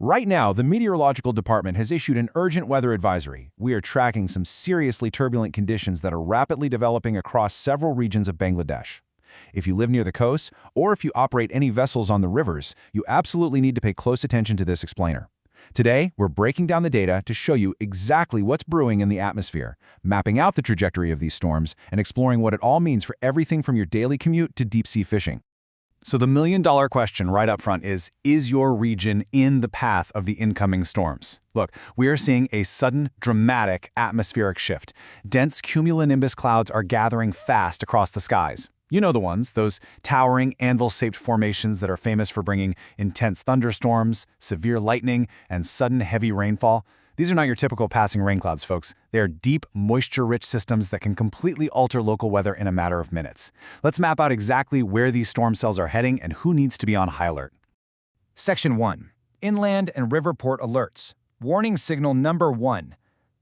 Right now, the Meteorological Department has issued an urgent weather advisory. We are tracking some seriously turbulent conditions that are rapidly developing across several regions of Bangladesh. If you live near the coast, or if you operate any vessels on the rivers, you absolutely need to pay close attention to this explainer. Today, we're breaking down the data to show you exactly what's brewing in the atmosphere, mapping out the trajectory of these storms, and exploring what it all means for everything from your daily commute to deep-sea fishing. So the million-dollar question right up front is your region in the path of the incoming storms? Look, we are seeing a sudden, dramatic atmospheric shift. Dense cumulonimbus clouds are gathering fast across the skies. You know the ones, those towering anvil-shaped formations that are famous for bringing intense thunderstorms, severe lightning, and sudden heavy rainfall. These are not your typical passing rain clouds, folks. They are deep, moisture-rich systems that can completely alter local weather in a matter of minutes. Let's map out exactly where these storm cells are heading and who needs to be on high alert. Section 1. Inland and River Port Alerts. Warning Signal Number 1.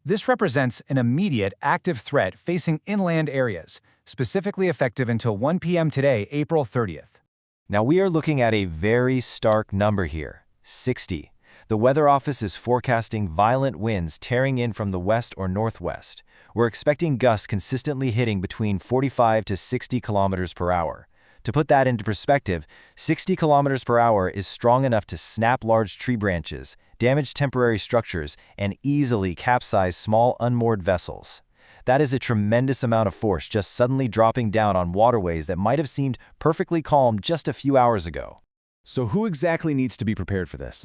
This represents an immediate active threat facing inland areas, specifically effective until 1 p.m. today, April 30th. Now we are looking at a very stark number here, 60. The Weather Office is forecasting violent winds tearing in from the west or northwest. We're expecting gusts consistently hitting between 45 to 60 kilometers per hour. To put that into perspective, 60 kilometers per hour is strong enough to snap large tree branches, damage temporary structures, and easily capsize small unmoored vessels. That is a tremendous amount of force just suddenly dropping down on waterways that might have seemed perfectly calm just a few hours ago. So who exactly needs to be prepared for this?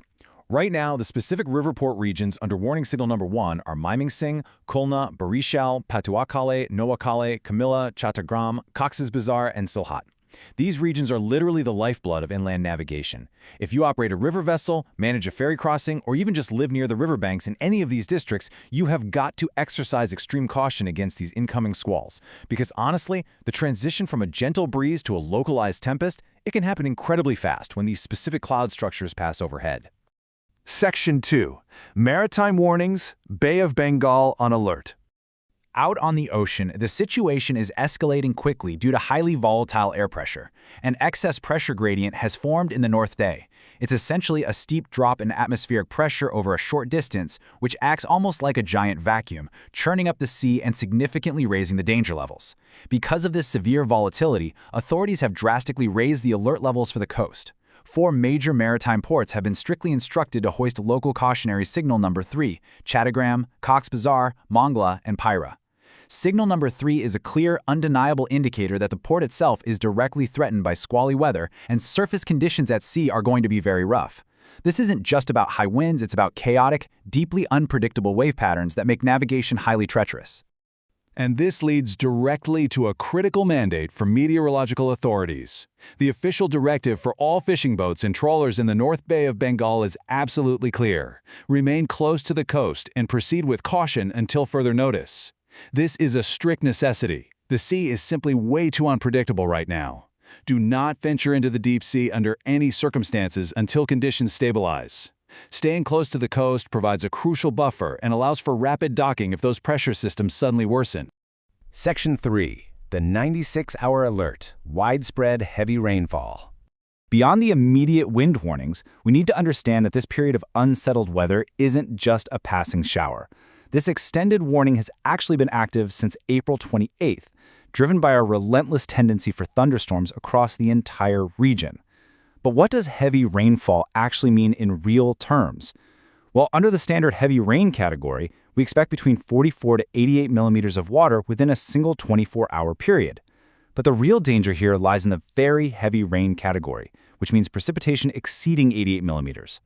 Right now, the specific river port regions under warning signal number 1 are Mymensingh, Khulna, Barishal, Patuakhali, Noakhali, Kamilla, Chattogram, Cox's Bazar, and Sylhet. These regions are literally the lifeblood of inland navigation. If you operate a river vessel, manage a ferry crossing, or even just live near the riverbanks in any of these districts, you have got to exercise extreme caution against these incoming squalls. Because honestly, the transition from a gentle breeze to a localized tempest, it can happen incredibly fast when these specific cloud structures pass overhead. Section 2. Maritime Warnings, Bay of Bengal on alert. Out on the ocean, the situation is escalating quickly due to highly volatile air pressure. An excess pressure gradient has formed in the North Bay. It's essentially a steep drop in atmospheric pressure over a short distance, which acts almost like a giant vacuum, churning up the sea and significantly raising the danger levels. Because of this severe volatility, authorities have drastically raised the alert levels for the coast. 4 major maritime ports have been strictly instructed to hoist local cautionary signal number 3, Chattogram, Cox's Bazar, Mongla, and Pyra. Signal number 3 is a clear, undeniable indicator that the port itself is directly threatened by squally weather and surface conditions at sea are going to be very rough. This isn't just about high winds, it's about chaotic, deeply unpredictable wave patterns that make navigation highly treacherous. And this leads directly to a critical mandate for meteorological authorities. The official directive for all fishing boats and trawlers in the North Bay of Bengal is absolutely clear. Remain close to the coast and proceed with caution until further notice. This is a strict necessity. The sea is simply way too unpredictable right now. Do not venture into the deep sea under any circumstances until conditions stabilize. Staying close to the coast provides a crucial buffer and allows for rapid docking if those pressure systems suddenly worsen. Section 3. The 96-hour alert, widespread heavy rainfall. Beyond the immediate wind warnings, we need to understand that this period of unsettled weather isn't just a passing shower. This extended warning has actually been active since April 28th, driven by a relentless tendency for thunderstorms across the entire region. But what does heavy rainfall actually mean in real terms? Well, under the standard heavy rain category, we expect between 44 to 88 millimeters of water within a single 24-hour period. But the real danger here lies in the very heavy rain category, which means precipitation exceeding 88 millimeters.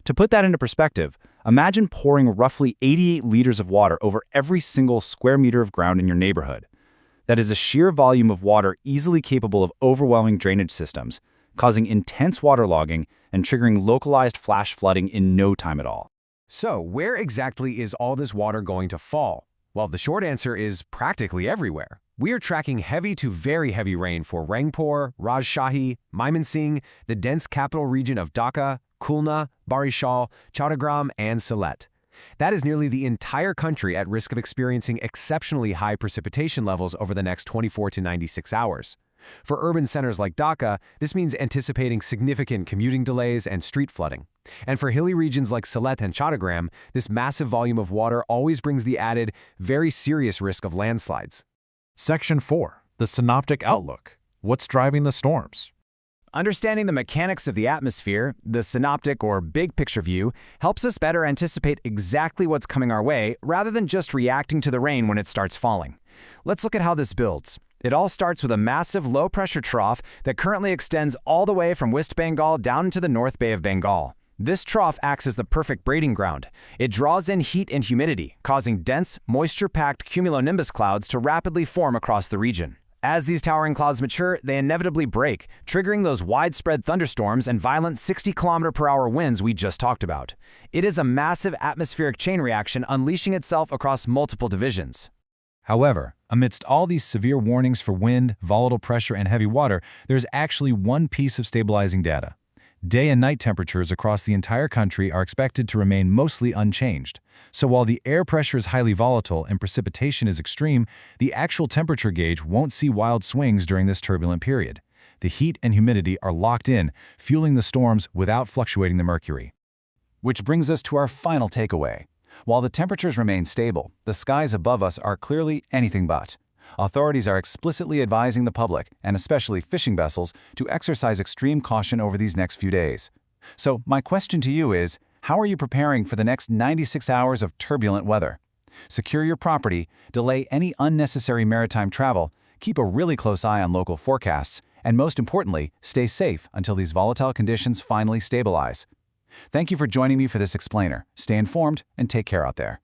To put that into perspective, imagine pouring roughly 88 liters of water over every single square meter of ground in your neighborhood. That is a sheer volume of water easily capable of overwhelming drainage systems, causing intense waterlogging and triggering localized flash flooding in no time at all. So, where exactly is all this water going to fall? Well, the short answer is practically everywhere. We are tracking heavy to very heavy rain for Rangpur, Rajshahi, Mymensingh, the dense capital region of Dhaka, Khulna, Barishal, Chattogram, and Sylhet. That is nearly the entire country at risk of experiencing exceptionally high precipitation levels over the next 24 to 96 hours. For urban centers like Dhaka, this means anticipating significant commuting delays and street flooding. And for hilly regions like Sylhet and Chattogram, this massive volume of water always brings the added, very serious risk of landslides. Section 4. The synoptic outlook. What's driving the storms? Understanding the mechanics of the atmosphere, the synoptic or big picture view, helps us better anticipate exactly what's coming our way rather than just reacting to the rain when it starts falling. Let's look at how this builds. It all starts with a massive low-pressure trough that currently extends all the way from West Bengal down into the North Bay of Bengal. This trough acts as the perfect breeding ground. It draws in heat and humidity, causing dense, moisture-packed cumulonimbus clouds to rapidly form across the region. As these towering clouds mature, they inevitably break, triggering those widespread thunderstorms and violent 60-kilometer-per-hour winds we just talked about. It is a massive atmospheric chain reaction unleashing itself across multiple divisions. However, amidst all these severe warnings for wind, volatile pressure, and heavy water, there's actually one piece of stabilizing data. Day and night temperatures across the entire country are expected to remain mostly unchanged. So while the air pressure is highly volatile and precipitation is extreme, the actual temperature gauge won't see wild swings during this turbulent period. The heat and humidity are locked in, fueling the storms without fluctuating the mercury. Which brings us to our final takeaway. While the temperatures remain stable, the skies above us are clearly anything but. Authorities are explicitly advising the public, and especially fishing vessels, to exercise extreme caution over these next few days. So my question to you is, how are you preparing for the next 96 hours of turbulent weather? Secure your property, delay any unnecessary maritime travel, keep a really close eye on local forecasts, and most importantly, stay safe until these volatile conditions finally stabilize. Thank you for joining me for this explainer. Stay informed and take care out there.